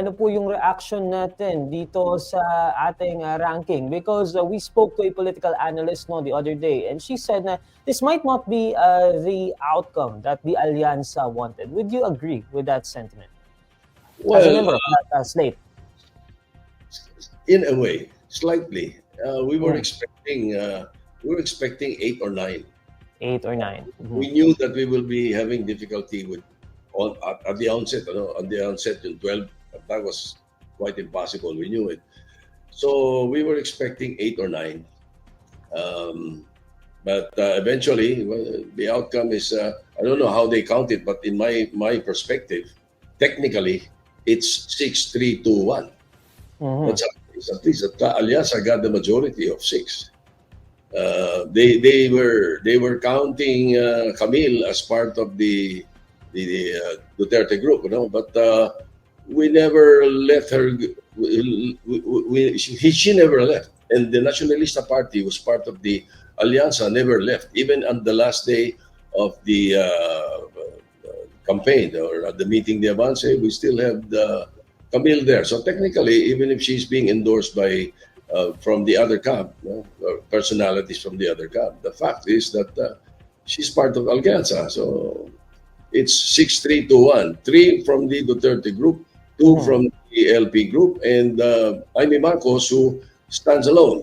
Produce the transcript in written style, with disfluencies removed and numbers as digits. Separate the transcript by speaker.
Speaker 1: Ano po yung reaction natin dito sa ating ranking? Because we spoke to a political analyst the other day, and she said na this might not be the outcome that the Alyansa wanted. Would you agree with that sentiment as a
Speaker 2: Well,
Speaker 1: member of that slate?
Speaker 2: in a way, slightly. We were
Speaker 1: Mm.
Speaker 2: expecting 8 or 9.
Speaker 1: 8 or 9.
Speaker 2: We knew that we will be having difficulty with at the onset. At the onset, yung 12, that was quite impossible. We knew it. So we were expecting 8 or 9. But eventually, well, the outcome is I don't know how they count it, but in my perspective, technically, it's 6-3-2-1. That's at least Alianza got the majority of 6. They were counting Camille as part of the Duterte group, but we never let her. She never left, and the Nacionalista Party was part of the Alianza. Never left, even on the last day of the campaign or at the meeting de Avance. We still have Camille there. So technically, even if she's being endorsed by from the other camp, personalities from the other camp, the fact is that she's part of Alcanza. So it's 6-3-2-1. 3 from the Duterte group, 2 from the LP group, and Jaime Marcos, who stands alone.